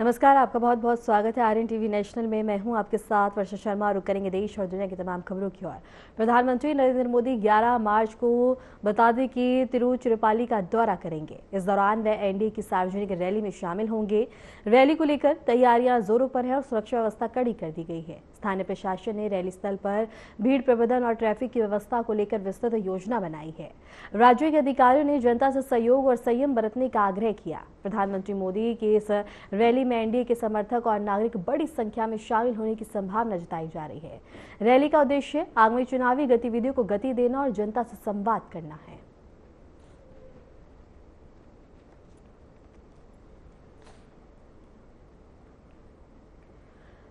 नमस्कार, आपका बहुत बहुत स्वागत है आर्यन टीवी नेशनल में। मैं हूं आपके साथ वर्षा शर्मा और रुक करेंगे देश और दुनिया की तमाम खबरों की ओर। प्रधानमंत्री नरेंद्र मोदी 11 मार्च को बता दें कि तिरुचिरापल्ली का दौरा करेंगे। इस दौरान वे एनडीए की सार्वजनिक रैली में शामिल होंगे। रैली को लेकर तैयारियां जोरों पर है और सुरक्षा व्यवस्था कड़ी कर दी गई है। स्थानीय प्रशासन ने रैली स्थल पर भीड़ प्रबंधन और ट्रैफिक की व्यवस्था को लेकर विस्तृत योजना बनाई है। राज्यों के अधिकारियों ने जनता से सहयोग और संयम बरतने का आग्रह किया। प्रधानमंत्री मोदी की इस रैली में एनडीए के समर्थक और नागरिक बड़ी संख्या में शामिल होने की संभावना जताई जा रही है। रैली का उद्देश्य आगामी चुनावी गतिविधियों को गति देना और जनता से संवाद करना है।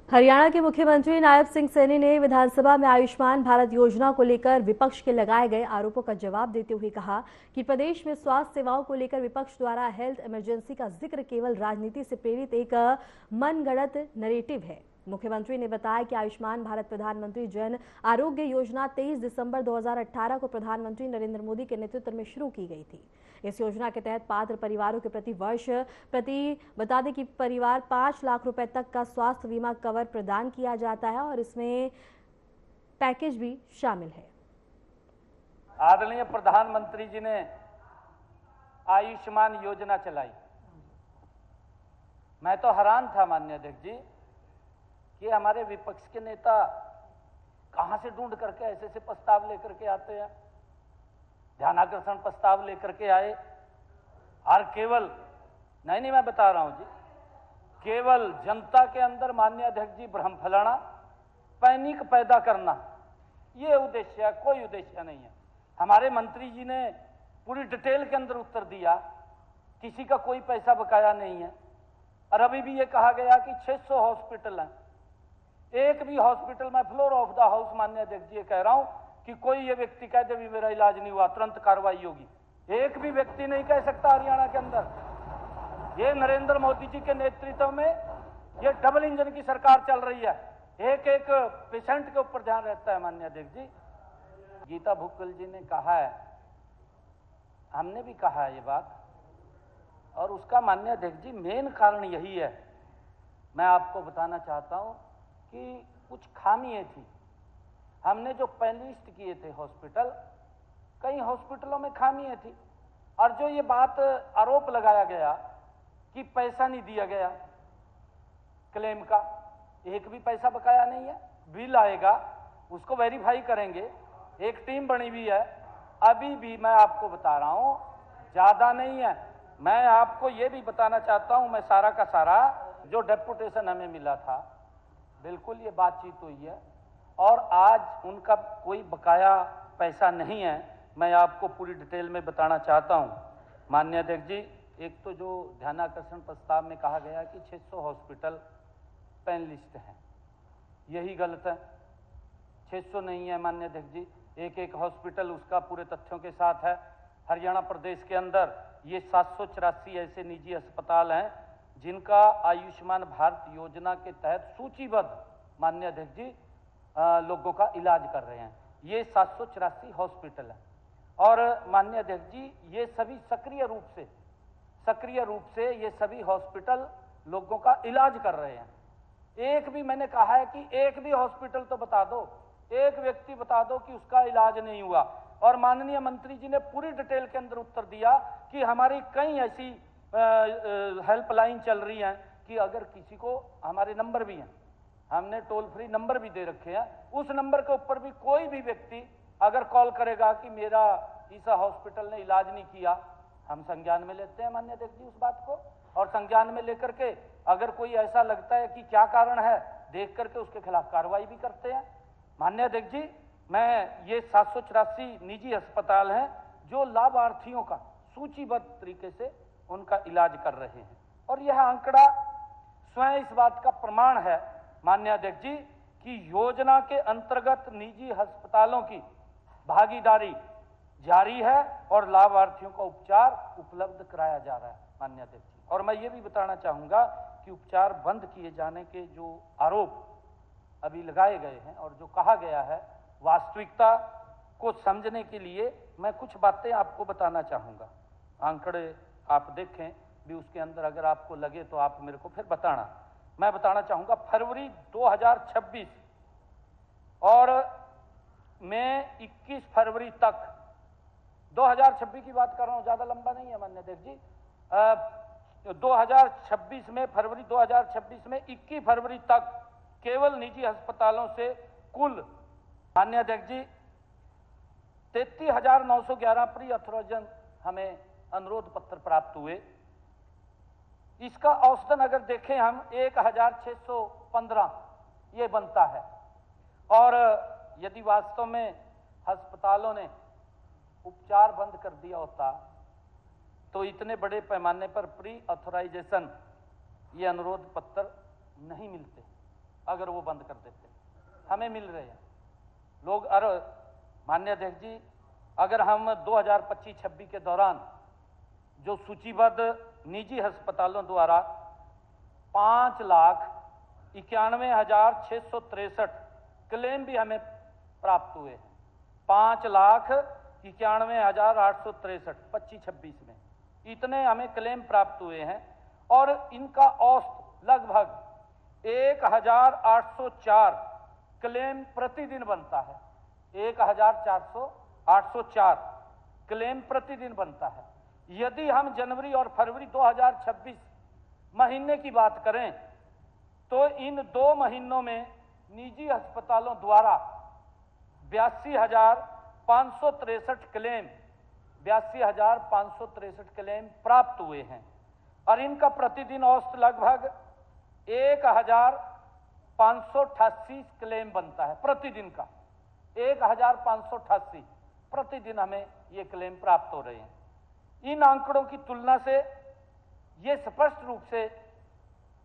हरियाणा के मुख्यमंत्री नायब सिंह सैनी ने विधानसभा में आयुष्मान भारत योजना को लेकर विपक्ष के लगाए गए आरोपों का जवाब देते हुए कहा कि प्रदेश में स्वास्थ्य सेवाओं को लेकर विपक्ष द्वारा हेल्थ इमरजेंसी का जिक्र केवल राजनीति से प्रेरित एक मनगढ़ंत नैरेटिव है। मुख्यमंत्री ने बताया कि आयुष्मान भारत प्रधानमंत्री जन आरोग्य योजना 23 दिसंबर 2018 को प्रधानमंत्री नरेंद्र मोदी के नेतृत्व में शुरू की गई थी। इस योजना के तहत पात्र परिवारों के प्रति वर्ष बता दें कि परिवार 5 लाख रुपए तक का स्वास्थ्य बीमा कवर प्रदान किया जाता है और इसमें पैकेज भी शामिल है। आदरणीय प्रधानमंत्री जी ने आयुष्मान योजना चलाई। मैं तो हैरान था माननीय अध्यक्ष जी कि हमारे विपक्ष के नेता कहां से ढूंढ करके ऐसे ऐसे प्रस्ताव लेकर के आते हैं। ध्यानाकर्षण प्रस्ताव लेकर के आए और केवल नहीं मैं बता रहा हूं जी, केवल जनता के अंदर माननीय अध्यक्ष जी भ्रम फैलाना, पैनिक पैदा करना, ये उद्देश्य है, कोई उद्देश्य नहीं है। हमारे मंत्री जी ने पूरी डिटेल के अंदर उत्तर दिया, किसी का कोई पैसा बकाया नहीं है। और अभी भी ये कहा गया कि 600 हॉस्पिटल हैं, एक भी हॉस्पिटल में फ्लोर ऑफ द हाउस माननीय अध्यक्ष जी कह रहा हूं कि कोई ये व्यक्ति कह दे भी मेरा इलाज नहीं हुआ तुरंत कार्रवाई होगी। एक भी व्यक्ति नहीं कह सकता हरियाणा के अंदर। ये नरेंद्र मोदी जी के नेतृत्व में ये डबल इंजन की सरकार चल रही है। एक एक पेशेंट के ऊपर ध्यान रहता है माननीय अध्यक्ष जी। गीता भुक्कल जी ने कहा है, हमने भी कहा है ये बात, और उसका माननीय अध्यक्ष जी मेन कारण यही है। मैं आपको बताना चाहता हूं कि कुछ खामियां थी। हमने जो पैनलिस्ट किए थे हॉस्पिटल, कई हॉस्पिटलों में खामियां थी। और जो ये बात आरोप लगाया गया कि पैसा नहीं दिया गया क्लेम का, एक भी पैसा बकाया नहीं है। बिल आएगा उसको वेरीफाई करेंगे, एक टीम बनी हुई है। अभी भी मैं आपको बता रहा हूं ज्यादा नहीं है। मैं आपको ये भी बताना चाहता हूं, मैं सारा का सारा जो डेपुटेशन हमें मिला था, बिल्कुल ये बातचीत हुई है और आज उनका कोई बकाया पैसा नहीं है। मैं आपको पूरी डिटेल में बताना चाहता हूं माननीय अध्यक्ष जी। एक तो जो ध्यानाकर्षण प्रस्ताव में कहा गया कि 600 हॉस्पिटल पैनलिस्ट हैं, यही गलत है। 600 नहीं है माननीय अध्यक्ष जी, एक एक हॉस्पिटल उसका पूरे तथ्यों के साथ है। हरियाणा प्रदेश के अंदर ये 784 ऐसे निजी अस्पताल हैं जिनका आयुष्मान भारत योजना के तहत सूचीबद्ध माननीय अध्यक्ष जी लोगों का इलाज कर रहे हैं। ये 784 हॉस्पिटल हैं और माननीय अध्यक्ष जी ये सभी सक्रिय रूप से ये सभी हॉस्पिटल लोगों का इलाज कर रहे हैं। एक भी, मैंने कहा है कि एक भी हॉस्पिटल तो बता दो, एक व्यक्ति बता दो कि उसका इलाज नहीं हुआ। और माननीय मंत्री जी ने पूरी डिटेल के अंदर उत्तर दिया कि हमारी कई ऐसी हेल्पलाइन चल रही हैं कि अगर किसी को, हमारे नंबर भी हैं, हमने टोल फ्री नंबर भी दे रखे हैं, उस नंबर के ऊपर भी कोई भी व्यक्ति अगर कॉल करेगा कि मेरा इस हॉस्पिटल ने इलाज नहीं किया, हम संज्ञान में लेते हैं माननीय अध्यक्ष जी उस बात को। और संज्ञान में लेकर के अगर कोई ऐसा लगता है कि क्या कारण है, देख करके उसके खिलाफ कार्रवाई भी करते हैं माननीय अध्यक्ष जी। मैं ये 784 निजी अस्पताल हैं जो लाभार्थियों का सूचीबद्ध तरीके से उनका इलाज कर रहे हैं और यह आंकड़ा स्वयं इस बात का प्रमाण है माननीय अध्यक्ष जी कि योजना के अंतर्गत निजी अस्पतालों की भागीदारी जारी है और लाभार्थियों को उपचार उपलब्ध कराया जा रहा है माननीय अध्यक्ष जी। और मैं ये भी बताना चाहूंगा कि उपचार बंद किए जाने के जो आरोप अभी लगाए गए हैं और जो कहा गया है, वास्तविकता को समझने के लिए मैं कुछ बातें आपको बताना चाहूंगा। आंकड़े आप देखें, भी उसके अंदर अगर आपको लगे तो आप मेरे को फिर बताना। मैं बताना चाहूंगा फरवरी 2026 और मैं 21 फरवरी तक 2026 की बात कर रहा हूं, ज्यादा लंबा नहीं है मान्य अध्यक्ष जी। 2026 में फरवरी 2026 में 21 फरवरी तक केवल निजी अस्पतालों से कुल मान्य अध्यक्ष जी 33,911 प्री ऑथराइजेशन हमें अनुरोध पत्र प्राप्त हुए। इसका औसतन अगर देखें हम 1,615 ये बनता है। और यदि वास्तव में अस्पतालों ने उपचार बंद कर दिया होता तो इतने बड़े पैमाने पर प्री ऑथराइजेशन ये अनुरोध पत्र नहीं मिलते। अगर वो बंद कर देते, हमें मिल रहे हैं लोग। अरे माननीय अध्यक्ष जी, अगर हम 2025-26 के दौरान जो सूचीबद्ध निजी अस्पतालों द्वारा 5,91,663 क्लेम भी हमें प्राप्त हुए, 5,91,863 25-26 में इतने हमें क्लेम प्राप्त हुए हैं। और इनका औसत लगभग 1,804 क्लेम प्रतिदिन बनता है। 1,804 क्लेम प्रतिदिन बनता है। यदि हम जनवरी और फरवरी 2026 महीने की बात करें तो इन 2 महीनों में निजी अस्पतालों द्वारा 82,563 क्लेम प्राप्त हुए हैं। और इनका प्रतिदिन औसत लगभग 1,588 क्लेम बनता है प्रतिदिन का। 1,588 प्रतिदिन हमें ये क्लेम प्राप्त हो रहे हैं। इन आंकड़ों की तुलना से ये स्पष्ट रूप से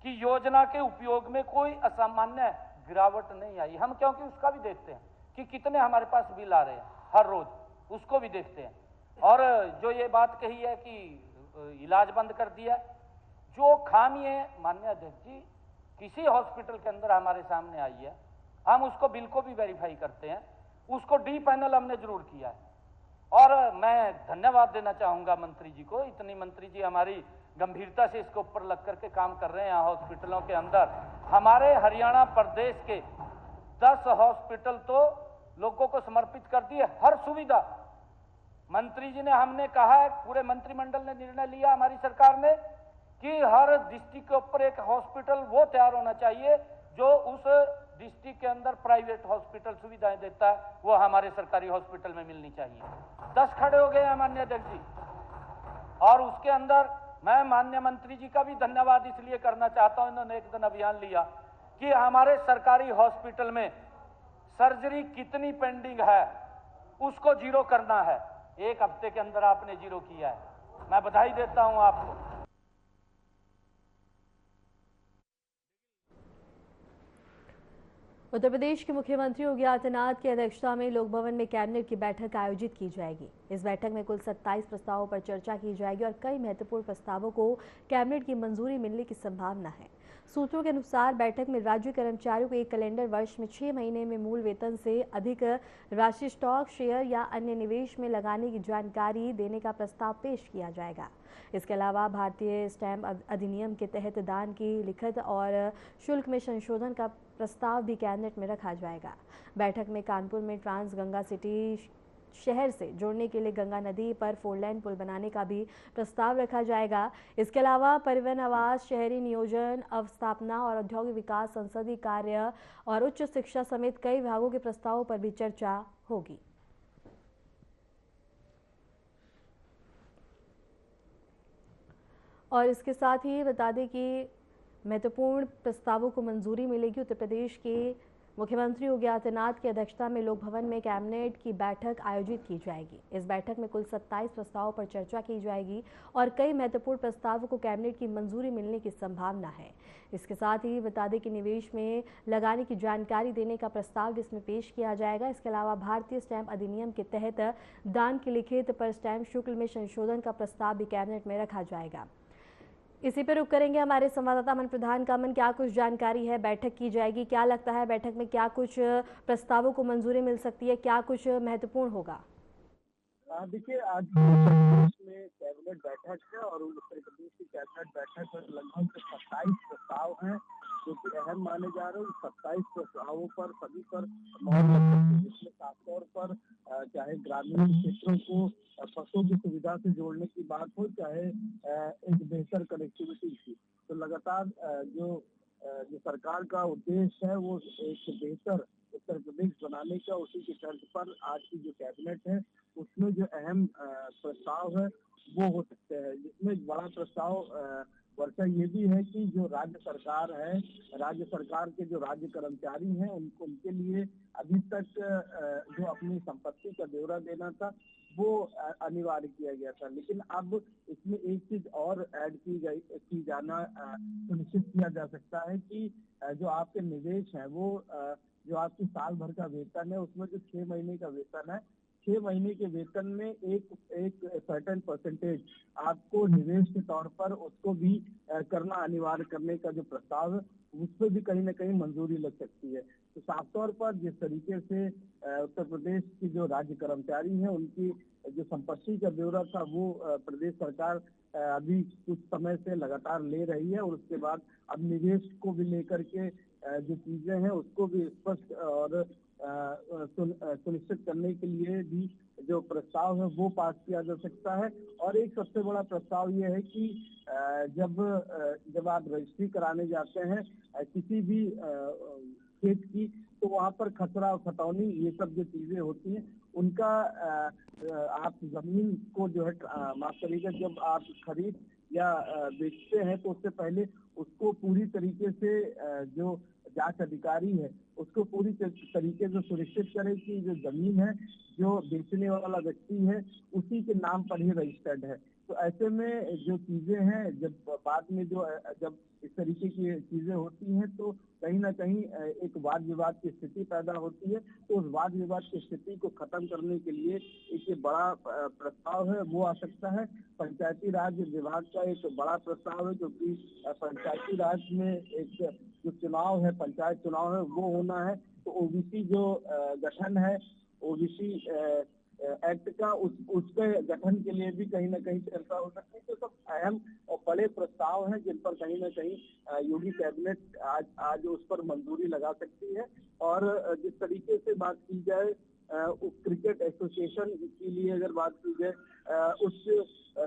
कि योजना के उपयोग में कोई असामान्य गिरावट नहीं आई। हम क्योंकि उसका भी देखते हैं कि कितने हमारे पास बिल आ रहे हैं हर रोज, उसको भी देखते हैं। और जो ये बात कही है कि इलाज बंद कर दिया, जो खामी है माननीय अध्यक्ष जी किसी हॉस्पिटल के अंदर हमारे सामने आई है, हम उसको बिल को भी वेरीफाई करते हैं, उसको डी पैनल हमने जरूर किया है। और मैं धन्यवाद देना चाहूंगा मंत्री जी को। इतनी मंत्री जी हमारी गंभीरता से इसके ऊपर लग करके काम कर रहे हैं हॉस्पिटलों के अंदर। हमारे हरियाणा प्रदेश के 10 हॉस्पिटल तो लोगों को समर्पित कर दिए, हर सुविधा मंत्री जी ने, हमने कहा है, पूरे मंत्रिमंडल ने निर्णय लिया हमारी सरकार ने कि हर डिस्ट्रिक्ट के ऊपर एक हॉस्पिटल वो तैयार होना चाहिए जो उस डिस्ट्रिक्ट के अंदर प्राइवेट हॉस्पिटल सुविधाएं देता है, वो हमारे सरकारी हॉस्पिटल में मिलनी चाहिए। 10 खड़े हो गए हैं माननीय अध्यक्ष जी। और उसके अंदर मैं माननीय मंत्री जी का भी धन्यवाद इसलिए करना चाहता हूं, इन्होंने एक दिन अभियान लिया कि हमारे सरकारी हॉस्पिटल में सर्जरी कितनी पेंडिंग है उसको जीरो करना है। 1 हफ्ते के अंदर आपने जीरो किया है, मैं बधाई देता हूं आपको। उत्तर प्रदेश के मुख्यमंत्री योगी आदित्यनाथ की अध्यक्षता में लोक भवन में कैबिनेट की बैठक आयोजित की जाएगी। इस बैठक में कुल 27 प्रस्तावों पर चर्चा की जाएगी और कई महत्वपूर्ण प्रस्तावों को कैबिनेट की मंजूरी मिलने की संभावना है। सूत्रों के अनुसार बैठक में राज्य कर्मचारियों को एक कैलेंडर वर्ष में 6 महीने में मूल वेतन से अधिक राशि स्टॉक, शेयर या अन्य निवेश में लगाने की जानकारी देने का प्रस्ताव पेश किया जाएगा। इसके अलावा भारतीय स्टैम्प अधिनियम के तहत दान की लिखित और शुल्क में संशोधन का प्रस्ताव भी कैबिनेट में रखा जाएगा। बैठक में कानपुर में ट्रांस गंगा सिटी शहर से जोड़ने के लिए गंगा नदी पर 4 लेन पुल बनाने का भी प्रस्ताव रखा जाएगा। इसके अलावा परिवहन, आवास, शहरी नियोजन, अवस्थापना और औद्योगिक विकास, संसदीय कार्य और उच्च शिक्षा समेत कई विभागों के प्रस्तावों पर भी चर्चा होगी। और इसके साथ ही बता दें कि महत्वपूर्ण प्रस्तावों को मंजूरी मिलेगी। उत्तर प्रदेश के मुख्यमंत्री योगी आदित्यनाथ की अध्यक्षता में लोक भवन में कैबिनेट की बैठक आयोजित की जाएगी। इस बैठक में कुल 27 प्रस्तावों पर चर्चा की जाएगी और कई महत्वपूर्ण प्रस्तावों को कैबिनेट की मंजूरी मिलने की संभावना है। इसके साथ ही बता दें कि निवेश में लगाने की जानकारी देने का प्रस्ताव जिसमें पेश किया जाएगा। इसके अलावा भारतीय स्टैम्प अधिनियम के तहत दान की लिखित पर स्टैम्प शुल्क में संशोधन का प्रस्ताव भी कैबिनेट में रखा जाएगा। इसी पर रुक करेंगे हमारे संवाददाता अमन प्रधान का। अमन, क्या कुछ जानकारी है, बैठक की जाएगी, क्या लगता है बैठक में क्या कुछ प्रस्तावों को मंजूरी मिल सकती है, क्या कुछ महत्वपूर्ण होगा? देखिए, आज में कैबिनेट बैठक है और उत्तर प्रदेश की कैबिनेट बैठक में लगभग 27 प्रस्ताव हैं जो कि अहम माने जा रहे हैं। 27 प्रस्तावों पर सभी पर मोहर लग सकती है, जिसमें खासतौर पर चाहे ग्रामीण क्षेत्रों को बसों की सुविधा से जोड़ने की बात हो, चाहे एक बेहतर कनेक्टिविटी की, तो लगातार जो सरकार का उद्देश्य है वो एक बेहतर उत्तर प्रदेश बनाने का, उसी के तर्ज पर आज की जो कैबिनेट है उसमें जो अहम प्रस्ताव है वो हो सकते हैं। जिसमें एक बड़ा प्रस्ताव वर्षा ये भी है कि जो राज्य सरकार है, राज्य सरकार के जो राज्य कर्मचारी हैं उनके लिए अभी तक जो अपनी संपत्ति का ब्यौरा देना था वो अनिवार्य किया गया था, लेकिन अब इसमें एक चीज और ऐड की जाना सुनिश्चित किया जा सकता है कि जो आपके निवेश है वो जो आपकी साल भर का वेतन है उसमें जो 6 महीने का वेतन है, 6 महीने के वेतन में एक सर्टेन परसेंटेज आपको निवेश के तौर पर उसको भी करना अनिवार्य करने का जो प्रस्ताव है उस पर भी कहीं ना कहीं मंजूरी लग सकती है। तो साफ तौर पर जिस तरीके से उत्तर प्रदेश की जो राज्य कर्मचारी हैं उनकी जो संपत्ति का ब्यौरा था वो प्रदेश सरकार अभी कुछ समय से लगातार ले रही है, और उसके बाद अब निवेश को भी लेकर के जो चीजें हैं उसको भी स्पष्ट और सुनिश्चित करने के लिए भी जो प्रस्ताव है वो पास किया जा सकता है। और एक सबसे बड़ा प्रस्ताव ये है कि जब आप रजिस्ट्री कराने जाते हैं किसी भी खेत की, तो वहाँ पर खसरा खतौनी ये सब जो चीजें होती हैं उनका आप जमीन को जो है माफ करिएगा, जब आप खरीद या बेचते हैं तो उससे पहले उसको पूरी तरीके से जो जांच अधिकारी है उसको पूरी तरीके से सुनिश्चित करें कि जो जमीन है जो बेचने वाला व्यक्ति है उसी के नाम पर ही रजिस्टर्ड है। तो ऐसे में जो चीजें हैं जब बाद में जब इस तरीके की चीजें होती हैं तो कहीं ना कहीं एक वाद विवाद की स्थिति पैदा होती है। तो उस वाद विवाद की स्थिति को खत्म करने के लिए एक बड़ा प्रस्ताव है वो आ सकता है। पंचायती राज विभाग का एक बड़ा प्रस्ताव है, क्योंकि पंचायती राज में एक जो चुनाव है, पंचायत चुनाव है वो होना है। तो ओबीसी जो गठन है, ओबीसी एक्ट का उसके गठन के लिए भी कहीं ना कहीं चर्चा हो सकती है। तो सब अहम और बड़े प्रस्ताव हैं जिन पर कहीं ना कहीं योगी कैबिनेट आज उस पर मंजूरी लगा सकती है। और जिस तरीके से बात की जाए क्रिकेट एसोसिएशन के लिए अगर बात की जाए, उस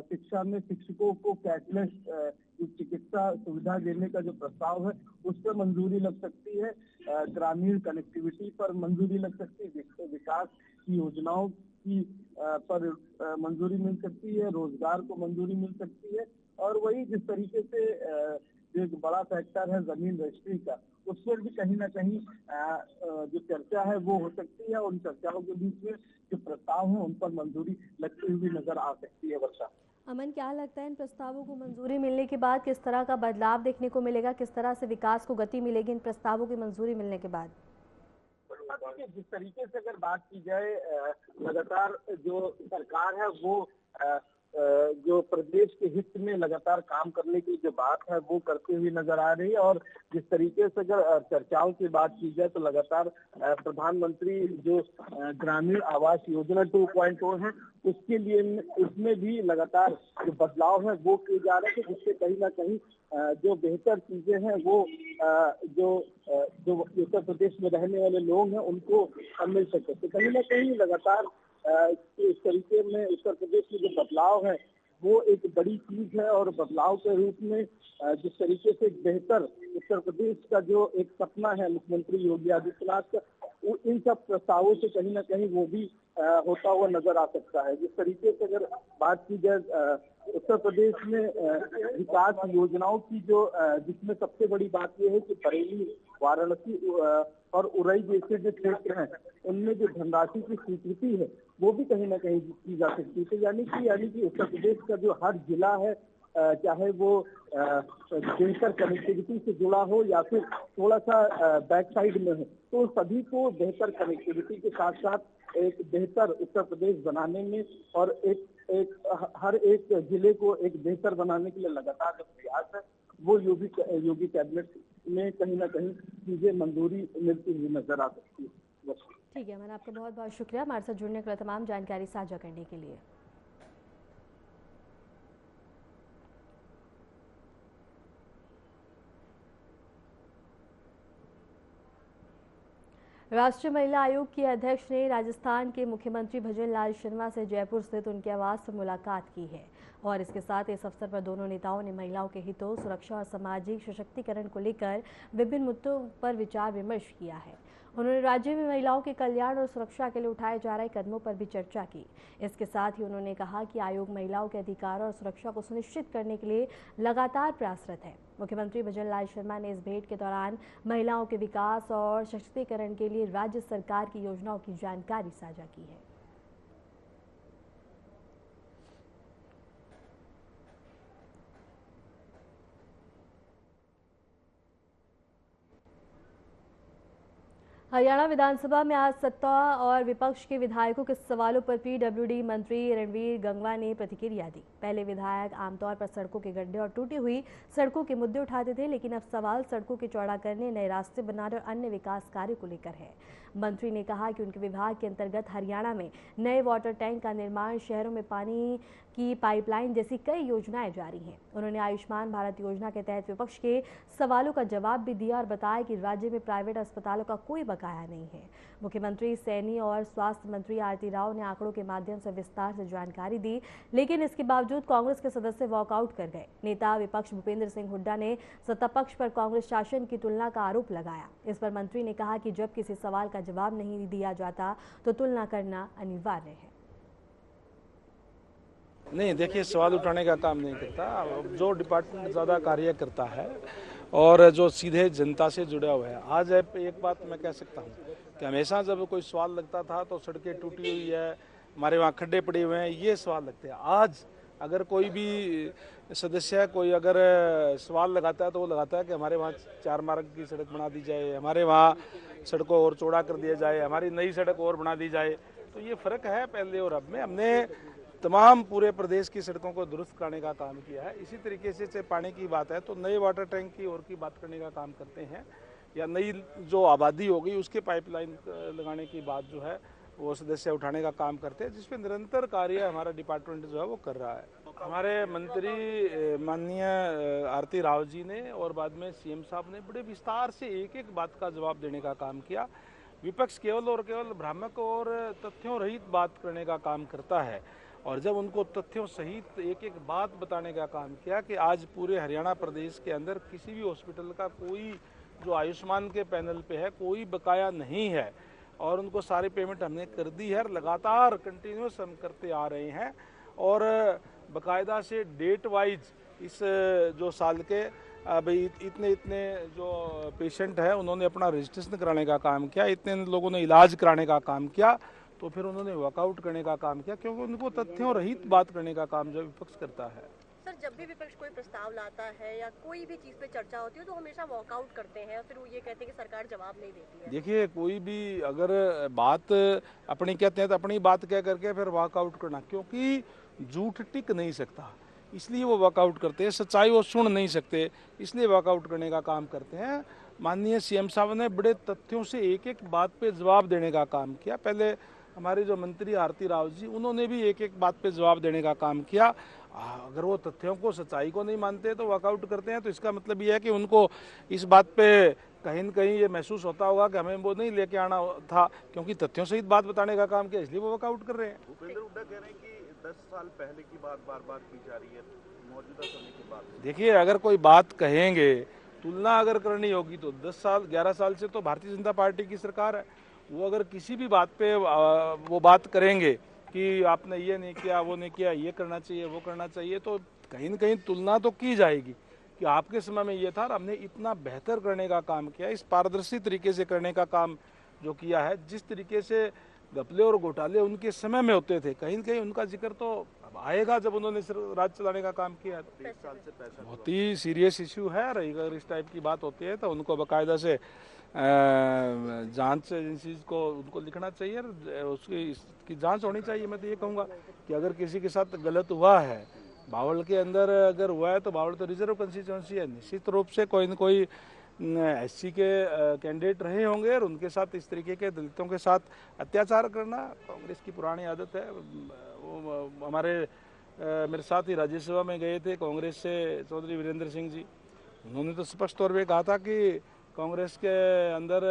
शिक्षा में शिक्षकों को कैशलेस चिकित्सा सुविधा देने का जो प्रस्ताव है उस पर मंजूरी लग सकती है। ग्रामीण कनेक्टिविटी पर मंजूरी लग सकती है, विकास की योजनाओं की पर मंजूरी मिल सकती है, रोजगार को मंजूरी मिल सकती है। और वही जिस तरीके से जो एक बड़ा फैक्टर है जमीन रजिस्ट्री का, उस पर भी कहीं ना कहीं जो चर्चा है वो हो सकती है। उन चर्चाओं के बीच में जो प्रस्ताव है उन पर मंजूरी लगती हुई नजर आ सकती है। वर्षा, अमन, क्या लगता है इन प्रस्तावों को मंजूरी मिलने के बाद किस तरह का बदलाव देखने को मिलेगा, किस तरह से विकास को गति मिलेगी इन प्रस्तावों की मंजूरी मिलने के बाद? जिस तरीके से अगर बात की जाए, लगातार जो सरकार है वो जो प्रदेश के हित में लगातार काम करने की जो बात है वो करते हुए नजर आ रही है। और जिस तरीके से अगर चर्चाओं की बात की जाए तो लगातार प्रधानमंत्री जो ग्रामीण आवास योजना 2.0 है उसके लिए उसमें भी लगातार जो बदलाव है वो किए जा रहे हैं, जिससे कहीं ना कहीं जो बेहतर चीजें हैं वो जो उत्तर प्रदेश में रहने वाले लोग हैं उनको मिल सके। तो कहीं ना कहीं लगातार इस तरीके में उत्तर प्रदेश में जो बदलाव है वो एक बड़ी चीज है। और बदलाव के रूप में जिस तरीके से बेहतर उत्तर प्रदेश का जो एक सपना है मुख्यमंत्री योगी आदित्यनाथ का, इन सब प्रस्तावों से कहीं ना कहीं वो भी होता हुआ नजर आ सकता है। जिस तरीके से अगर बात की जाए उत्तर प्रदेश में विकास योजनाओं की जिसमें सबसे बड़ी बात यह है कि बरेली, वाराणसी और उरई जैसे जो क्षेत्र हैं उनमें जो धनराशि की स्वीकृति है वो भी कहीं ना कहीं की जा सकती है। तो यानी कि उत्तर प्रदेश का जो हर जिला है, चाहे वो बेहतर कनेक्टिविटी से जुड़ा हो या फिर थोड़ा सा बैक साइड में हो, तो सभी को बेहतर कनेक्टिविटी के साथ साथ एक बेहतर उत्तर प्रदेश बनाने में और हर एक जिले को एक बेहतर बनाने के लिए लगातार जो प्रयास है वो योगी कैबिनेट में कहीं ना कहीं चीजें मंजूरी मिलती हुई नजर आ सकती है। ठीक है, मैंने आपका बहुत बहुत शुक्रिया हमारे साथ जुड़ने के लिए, तमाम जानकारी साझा करने के लिए। राष्ट्रीय महिला आयोग की अध्यक्ष ने राजस्थान के मुख्यमंत्री भजन लाल शर्मा से जयपुर स्थित उनके आवास पर मुलाकात की है और इसके साथ इस अवसर पर दोनों नेताओं ने महिलाओं के हितों, सुरक्षा और सामाजिक सशक्तिकरण को लेकर विभिन्न मुद्दों पर विचार विमर्श किया है। उन्होंने राज्य में महिलाओं के कल्याण और सुरक्षा के लिए उठाए जा रहे कदमों पर भी चर्चा की। इसके साथ ही उन्होंने कहा कि आयोग महिलाओं के अधिकारों और सुरक्षा को सुनिश्चित करने के लिए लगातार प्रयासरत है। मुख्यमंत्री भजन लाल शर्मा ने इस भेंट के दौरान महिलाओं के विकास और सशक्तिकरण के लिए राज्य सरकार की योजनाओं की जानकारी साझा की है। हरियाणा विधानसभा में आज सत्ता और विपक्ष के विधायकों के सवालों पर पीडब्ल्यूडी मंत्री रणवीर गंगवा ने प्रतिक्रिया दी। पहले विधायक आमतौर पर सड़कों के गड्ढे और टूटी हुई सड़कों के मुद्दे उठाते थे, लेकिन अब सवाल सड़कों के चौड़ा करने, नए रास्ते बनाने और अन्य विकास कार्यों को लेकर है। मंत्री ने कहा कि उनके विभाग के अंतर्गत हरियाणा में नए वाटर टैंक का निर्माण, शहरों में पानी की पाइपलाइन जैसी कई योजनाएं जारी हैं। उन्होंने आयुष्मान भारत योजना के तहत विपक्ष के सवालों का जवाब भी दिया और बताया कि राज्य में प्राइवेट अस्पतालों का कोई बकाया नहीं है। मुख्यमंत्री सैनी और स्वास्थ्य मंत्री आरती राव ने आंकड़ों के माध्यम से विस्तार से जानकारी दी, लेकिन इसके बावजूद कांग्रेस के सदस्य वॉकआउट कर गए। नेता विपक्ष भूपेंद्र सिंह हुड्डा ने सत्ता पक्ष पर कांग्रेस शासन की तुलना का आरोप लगाया। इस पर मंत्री ने कहा कि जब किसी सवाल का जवाब नहीं दिया जाता तो तुलना करना अनिवार्य है। नहीं, देखिए, सवाल उठाने का काम नहीं करता। जो डिपार्टमेंट ज़्यादा कार्य करता है और जो सीधे जनता से जुड़ा हुआ है। आज एक बात मैं कह सकता हूँ कि हमेशा जब कोई सवाल लगता था तो सड़कें टूटी हुई है, हमारे वहाँ खड्डे पड़े हुए हैं, ये सवाल लगते हैं। आज अगर कोई भी सदस्य कोई अगर सवाल लगाता है तो वो लगाता है कि हमारे वहाँ 4 मार्ग की सड़क बना दी जाए, हमारे वहाँ सड़कों और चौड़ा कर दिया जाए, हमारी नई सड़क और बना दी जाए। तो ये फ़र्क है पहले और अब में। हमने तमाम पूरे प्रदेश की सड़कों को दुरुस्त करने का काम किया है। इसी तरीके से पानी की बात है तो नए वाटर टैंक की और की बात करने का काम करते हैं, या नई जो आबादी हो गई उसके पाइपलाइन लगाने की बात जो है वो सदस्य उठाने का काम करते हैं, जिसपे निरंतर कार्य हमारा डिपार्टमेंट जो है वो कर रहा है। हमारे मंत्री माननीय आरती राव जी ने और बाद में सीएम साहब ने बड़े विस्तार से एक एक बात का जवाब देने का काम किया। विपक्ष केवल और केवल भ्रामक और तथ्यों रहित बात करने का काम करता है, और जब उनको तथ्यों सहित एक एक बात बताने का काम किया कि आज पूरे हरियाणा प्रदेश के अंदर किसी भी हॉस्पिटल का कोई जो आयुष्मान के पैनल पे है कोई बकाया नहीं है और उनको सारी पेमेंट हमने कर दी है, लगातार कंटिन्यूस हम करते आ रहे हैं और बाकायदा से डेट वाइज इस जो साल के भाई इतने इतने जो पेशेंट हैं उन्होंने अपना रजिस्ट्रेशन कराने का काम किया, इतने लोगों ने इलाज कराने का काम किया, तो फिर उन्होंने वॉकआउट करने का काम किया, क्योंकि उनको तथ्यों रहित बात करने का काम जो विपक्ष करता है। सर, जब भी विपक्ष कोई प्रस्ताव लाता है या कोई भी चीज़ पे चर्चा होती है तो हमेशा वॉकआउट करते हैं और फिर वो ये कहते हैं कि सरकार जवाब नहीं देती है। देखिए, कोई भी अगर बात अपनी कहते हैं तो अपनी बात कह करके फिर वॉकआउट करना, क्योंकि झूठ टिक नहीं सकता, इसलिए वो वॉकआउट करते हैं। सच्चाई वो सुन नहीं सकते, इसलिए वॉकआउट करने का काम करते हैं। माननीय सीएम साहब ने बड़े तथ्यों से एक एक बात पे जवाब देने का काम किया। पहले हमारे जो मंत्री आरती राव जी, उन्होंने भी एक एक बात पे जवाब देने का काम किया। अगर वो तथ्यों को, सच्चाई को नहीं मानते तो वॉकआउट करते हैं, तो इसका मतलब ये है कि उनको इस बात पे कहीं न कहीं ये महसूस होता होगा कि हमें वो नहीं लेके आना था, क्योंकि तथ्यों सहित बात बताने का काम किया, इसलिए वो वॉकआउट कर रहे हैं। भूपेंद्र हुड्डा कह रहे हैं कि 10 साल पहले की बात बार बार की जा रही है, मौजूदा समय की बात। देखिए, अगर कोई बात कहेंगे, तुलना अगर करनी होगी तो 10 साल 11 साल से तो भारतीय जनता पार्टी की सरकार है। वो अगर किसी भी बात पे वो बात करेंगे कि आपने ये नहीं किया, वो नहीं किया, ये करना चाहिए, वो करना चाहिए, तो कहीं न कहीं तुलना तो की जाएगी कि आपके समय में ये था और हमने इतना बेहतर करने का काम किया। इस पारदर्शी तरीके से करने का काम जो किया है, जिस तरीके से घपले और घोटाले उनके समय में होते थे, कहीं न कहीं उनका जिक्र तो अब आएगा जब उन्होंने राज्य चलाने का काम किया। 1 साल से पैसा बहुत ही सीरियस इश्यू है, अगर इस टाइप की बात होती है तो उनको बाकायदा से जांच एजेंसीज को उनको लिखना चाहिए, उसकी जांच होनी चाहिए। मैं तो ये कहूँगा कि अगर किसी के साथ गलत हुआ है, बावल के अंदर अगर हुआ है तो बावल तो रिजर्व कंस्टिट्यूंसी है, निश्चित रूप से कोई न कोई एससी के कैंडिडेट रहे होंगे और उनके साथ इस तरीके के दलितों के साथ अत्याचार करना कांग्रेस की पुरानी आदत है। वो हमारे मेरे साथ ही राज्यसभा में गए थे कांग्रेस से चौधरी वीरेंद्र सिंह जी, उन्होंने तो स्पष्ट तौर पे कहा था कि कांग्रेस के अंदर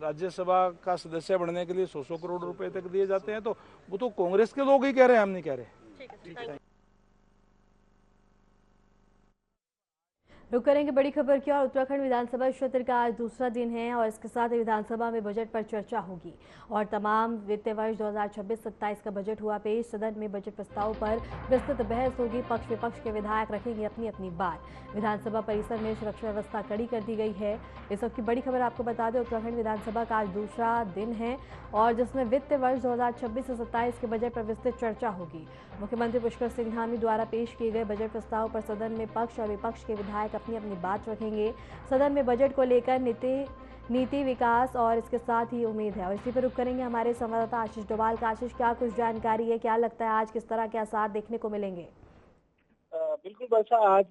राज्यसभा का सदस्य बनने के लिए 100 करोड़ रुपए तक दिए जाते हैं, तो वो तो कांग्रेस के लोग ही कह रहे हैं, हम नहीं कह रहे। ठीक है। रुक करेंगे बड़ी खबर की और उत्तराखंड विधानसभा सत्र का आज दूसरा दिन है और इसके साथ ही विधानसभा में बजट पर चर्चा होगी और तमाम वित्तीय वर्ष 2026-27 का बजट हुआ पेश। सदन में बजट प्रस्ताव पर विस्तृत बहस होगी। पक्ष विपक्ष के विधायक रखेंगे अपनी अपनी बात। विधानसभा परिसर में सुरक्षा व्यवस्था कड़ी कर दी गई है। इस वक्त की बड़ी खबर आपको बता दें, उत्तराखंड विधानसभा का आज दूसरा दिन है और जिसमें वित्तीय वर्ष 2026 से 27 के बजट पर विस्तृत चर्चा होगी। मुख्यमंत्री पुष्कर सिंह धामी द्वारा पेश किए गए बजट प्रस्ताव पर सदन में पक्ष और विपक्ष के विधायक अपनी अपनी बात रखेंगे। सदन में बजट को लेकर नीति विकास और इसके साथ ही उम्मीद है। और इसी पर रुक करेंगे हमारे संवाददाता आशीष डोभाल का। आशीष, क्या कुछ जानकारी है, क्या लगता है आज किस तरह के आसार देखने को मिलेंगे? बिल्कुल वर्षा, आज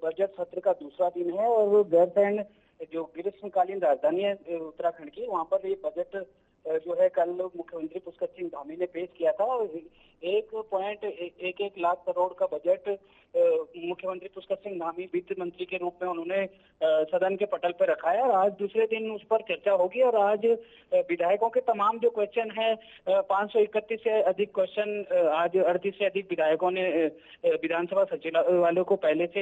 बजट सत्र का दूसरा दिन है और गैरसैंण जो ग्रीष्मकालीन राजधानी है उत्तराखंड की, वहाँ पर ये बजट जो है कल मुख्यमंत्री पुष्कर सिंह धामी ने पेश किया था। 1.11 लाख करोड़ का बजट मुख्यमंत्री पुष्कर सिंह धामी वित्त मंत्री के रूप में उन्होंने सदन के पटल पर रखा है और आज दूसरे दिन उस पर चर्चा होगी। और आज विधायकों के तमाम जो क्वेश्चन है, 531 से अधिक क्वेश्चन आज 38 से अधिक विधायकों ने विधानसभा सचिवालय वालों को पहले से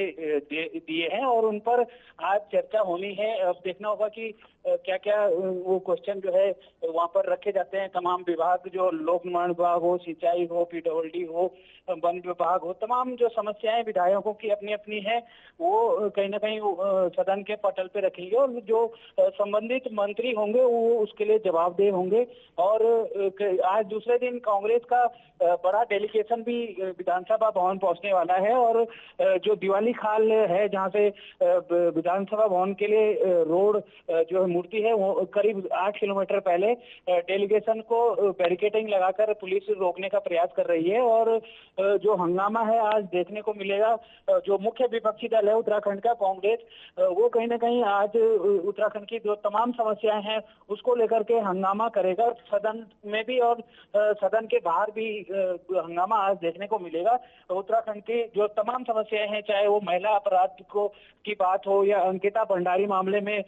दिए हैं और उन पर आज चर्चा होनी है। अब देखना होगा कि क्या क्या वो क्वेश्चन जो है वहाँ पर रखे जाते हैं। तमाम विभाग, जो लोक निर्माण विभाग हो, सिंचाई हो, PWD हो, वन विभाग हो, तमाम जो समस्याएं विधायकों की अपनी अपनी है, वो कहीं ना कहीं सदन के पटल पे रखेंगे और जो संबंधित मंत्री होंगे वो उसके लिए जवाबदेह होंगे। और आज दूसरे दिन कांग्रेस का बड़ा डेलीगेशन भी विधानसभा भवन पहुंचने वाला है और जो दिवाली खाल है जहां से विधानसभा भवन के लिए रोड जो मूर्ति है, वो करीब 8 किलोमीटर पहले डेलीगेशन को बैरिकेडिंग लगाकर पुलिस रोकने का प्रयास कर रही है। और जो हंगामा है आज देखने को मिलेगा, जो मुख्य विपक्षी दल है उत्तराखंड का कांग्रेस, वो कहीं ना कहीं आज उत्तराखंड की जो तमाम समस्याएं हैं उसको लेकर के हंगामा करेगा। सदन में भी और सदन के बाहर भी हंगामा आज देखने को मिलेगा। उत्तराखंड की जो तमाम समस्याएं हैं, चाहे वो महिला अपराध की बात हो या अंकिता भंडारी मामले में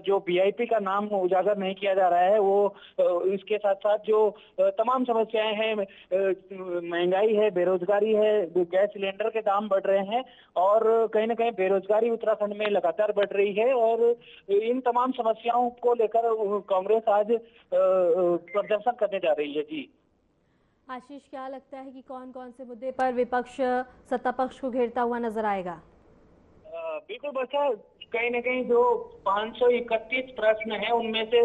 जो VIP का नाम उजागर नहीं किया जा रहा है, वो इसके साथ साथ जो तमाम समस्याएं हैं, महंगाई है, बेरोजगारी है, गैस सिलेंडर के दाम बढ़ रहे हैं और कहीं ना कहीं बेरोजगारी उत्तराखंड में लगातार बढ़ रही है और इन तमाम समस्याओं को लेकर कांग्रेस आज प्रदर्शन करने जा रही है। जी आशीष, क्या लगता है कि कौन कौन से मुद्दे पर विपक्ष सत्ता पक्ष को घेरता हुआ नजर आएगा? बिल्कुल बच्चा, कहीं ना कहीं जो 531 प्रश्न है उनमें से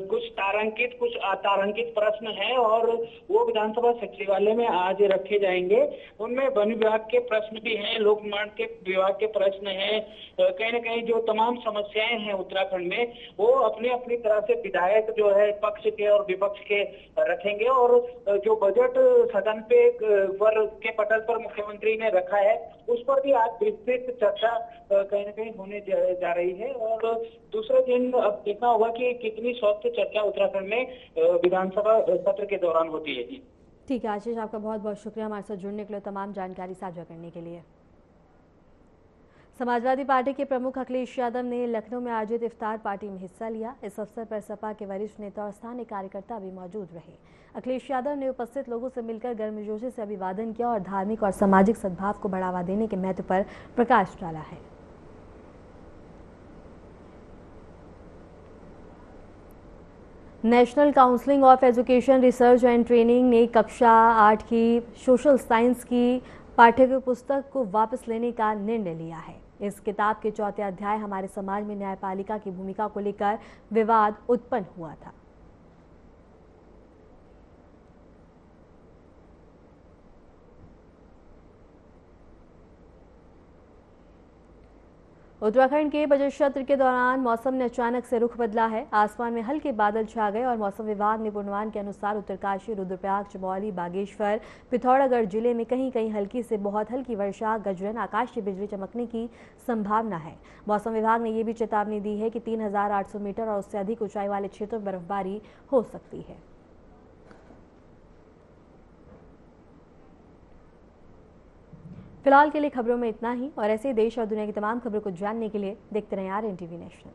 कुछ तारांकित कुछ अतारांकित प्रश्न है और वो विधानसभा सचिवालय में आज रखे जाएंगे। उनमें वन विभाग के प्रश्न भी हैं, लोक निर्माण के विभाग के प्रश्न हैं। कहीं ना कहीं जो तमाम समस्याएं हैं उत्तराखंड में, वो अपनी अपनी तरह से विधायक जो है पक्ष के और विपक्ष के रखेंगे और जो बजट सदन पे के पटल पर मुख्यमंत्री ने रखा है उस पर भी आज विस्तृत चर्चा कहीं ना कहीं होने जा रही है। और दूसरे दिन अब देखना होगा कि कितनी स्वस्थ चर्चा उत्तराखंड में विधानसभा सत्र के दौरान होती है। जी ठीक है आशीष, आपका बहुत बहुत शुक्रिया हमारे साथ जुड़ने के लिए, तमाम जानकारी साझा करने के लिए। समाजवादी पार्टी के प्रमुख अखिलेश यादव ने लखनऊ में आयोजित इफ्तार पार्टी में हिस्सा लिया। इस अवसर पर सपा के वरिष्ठ नेता और स्थानीय कार्यकर्ता भी मौजूद रहे। अखिलेश यादव ने उपस्थित लोगों से मिलकर गर्मजोशी से अभिवादन किया और धार्मिक और सामाजिक सद्भाव को बढ़ावा देने के महत्व पर प्रकाश डाला है। National council of education research and training ने कक्षा 8 की सोशल साइंस की पाठ्य पुस्तक को वापस लेने का निर्णय लिया है। इस किताब के चौथे अध्याय हमारे समाज में न्यायपालिका की भूमिका को लेकर विवाद उत्पन्न हुआ था। उत्तराखंड के बजट सत्र के दौरान मौसम ने अचानक से रुख बदला है। आसमान में हल्के बादल छा गए और मौसम विभाग ने पूर्वानुमान के अनुसार उत्तरकाशी, रुद्रप्रयाग, चमोली, बागेश्वर, पिथौरागढ़ जिले में कहीं कहीं हल्की से बहुत हल्की वर्षा, गरजन, आकाशीय बिजली चमकने की संभावना है। मौसम विभाग ने यह भी चेतावनी दी है कि 3800 मीटर और उससे अधिक ऊंचाई वाले क्षेत्रों में बर्फबारी हो सकती है। फिलहाल के लिए खबरों में इतना ही और ऐसे देश और दुनिया की तमाम खबरों को जानने के लिए देखते रहें RNTV नेशनल।